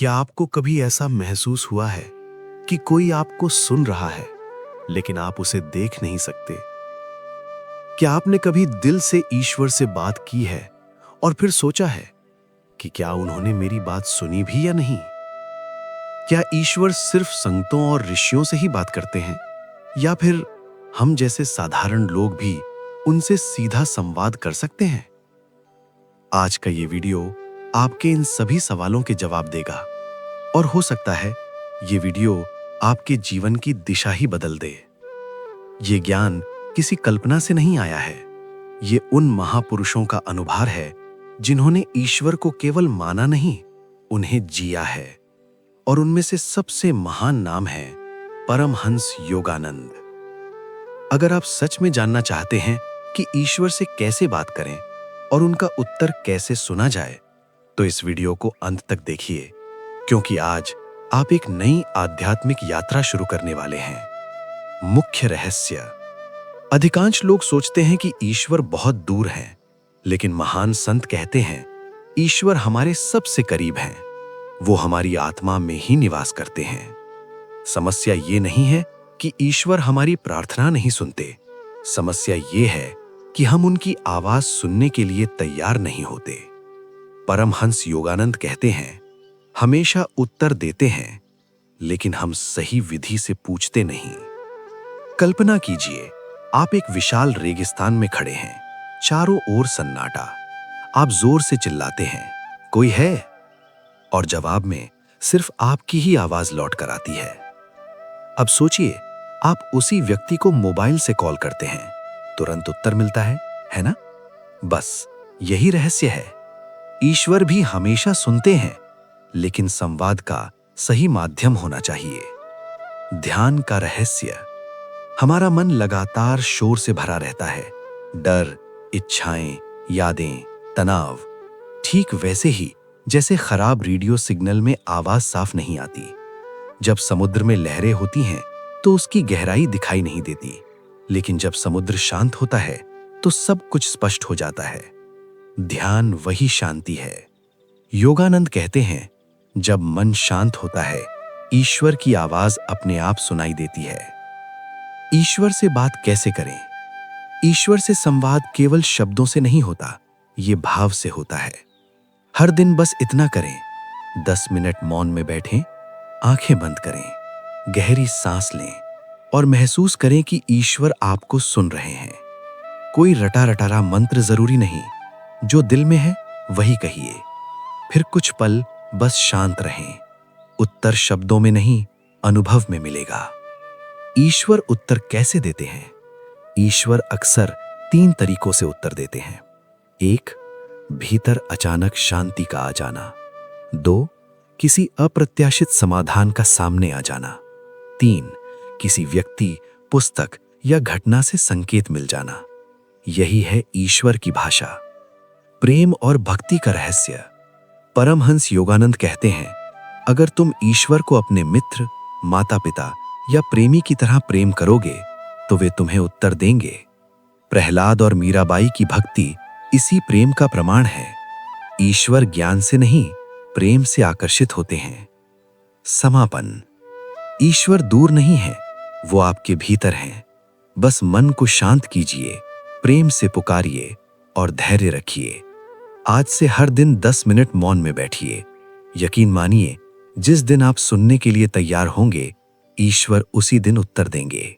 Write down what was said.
क्या आपको कभी ऐसा महसूस हुआ है कि कोई आपको सुन रहा है लेकिन आप उसे देख नहीं सकते? क्या आपने कभी दिल से ईश्वर से बात की है और फिर सोचा है कि क्या उन्होंने मेरी बात सुनी भी या नहीं? क्या ईश्वर सिर्फ संतों और ऋषियों से ही बात करते हैं या फिर हम जैसे साधारण लोग भी उनसे सीधा संवाद कर सकते हैं? आज का ये वीडियो आपके इन सभी सवालों के जवाब देगा और हो सकता है ये वीडियो आपके जीवन की दिशा ही बदल दे। ये ज्ञान किसी कल्पना से नहीं आया है। ये उन महापुरुषों का अनुभार है जिन्होंने ईश्वर को केवल माना नहीं, उन्हें जिया है। और उनमें से सबसे महान नाम है परमहंस योगानंद। अगर आप सच में जानना चाहते हैं कि ईश्वर से कैसे बात करें और उनका उत्तर कैसे सुना जाए, तो इस वीडियो को अंत तक देखिए, क्योंकि आज आप एक नई आध्यात्मिक यात्रा शुरू करने वाले हैं। मुख्य रहस्य। अधिकांश लोग सोचते हैं कि ईश्वर बहुत दूर है, लेकिन महान संत कहते हैं ईश्वर हमारे सबसे करीब हैं। वो हमारी आत्मा में ही निवास करते हैं। समस्या ये नहीं है कि ईश्वर हमारी प्रार्थना नहीं सुनते। समस्या ये है कि हम उनकी आवाज सुनने के लिए तैयार नहीं होते। परमहंस योगानंद कहते हैं, हमेशा उत्तर देते हैं, लेकिन हम सही विधि से पूछते नहीं। कल्पना कीजिए, आप एक विशाल रेगिस्तान में खड़े हैं, चारों ओर सन्नाटा। आप जोर से चिल्लाते हैं, कोई है? और जवाब में सिर्फ आपकी ही आवाज लौट कर आती है। अब सोचिए, आप उसी व्यक्ति को मोबाइल से कॉल करते हैं, तुरंत उत्तर मिलता है ना? बस यही रहस्य है। ईश्वर भी हमेशा सुनते हैं, लेकिन संवाद का सही माध्यम होना चाहिए। ध्यान का रहस्य। हमारा मन लगातार शोर से भरा रहता है, डर, इच्छाएं, यादें, तनाव। ठीक वैसे ही जैसे खराब रेडियो सिग्नल में आवाज साफ नहीं आती। जब समुद्र में लहरें होती हैं तो उसकी गहराई दिखाई नहीं देती, लेकिन जब समुद्र शांत होता है तो सब कुछ स्पष्ट हो जाता है। ध्यान वही शांति है। योगानंद कहते हैं, जब मन शांत होता है, ईश्वर की आवाज अपने आप सुनाई देती है। ईश्वर से बात कैसे करें? ईश्वर से संवाद केवल शब्दों से नहीं होता, ये भाव से होता है। हर दिन बस इतना करें, 10 मिनट मौन में बैठें, आंखें बंद करें, गहरी सांस लें और महसूस करें कि ईश्वर आपको सुन रहे हैं। कोई रटा रटारा मंत्र जरूरी नहीं, जो दिल में है वही कहिए। फिर कुछ पल बस शांत रहें। उत्तर शब्दों में नहीं, अनुभव में मिलेगा। ईश्वर उत्तर कैसे देते हैं? ईश्वर अक्सर 3 तरीकों से उत्तर देते हैं। 1, भीतर अचानक शांति का आ जाना। 2, किसी अप्रत्याशित समाधान का सामने आ जाना। 3, किसी व्यक्ति, पुस्तक या घटना से संकेत मिल जाना। यही है ईश्वर की भाषा। प्रेम और भक्ति का रहस्य। परमहंस योगानंद कहते हैं, अगर तुम ईश्वर को अपने मित्र, माता पिता या प्रेमी की तरह प्रेम करोगे तो वे तुम्हें उत्तर देंगे। प्रहलाद और मीराबाई की भक्ति इसी प्रेम का प्रमाण है। ईश्वर ज्ञान से नहीं, प्रेम से आकर्षित होते हैं। समापन। ईश्वर दूर नहीं है, वो आपके भीतर हैं। बस मन को शांत कीजिए, प्रेम से पुकारिए और धैर्य रखिए। आज से हर दिन 10 मिनट मौन में बैठिए। यकीन मानिए, जिस दिन आप सुनने के लिए तैयार होंगे, ईश्वर उसी दिन उत्तर देंगे।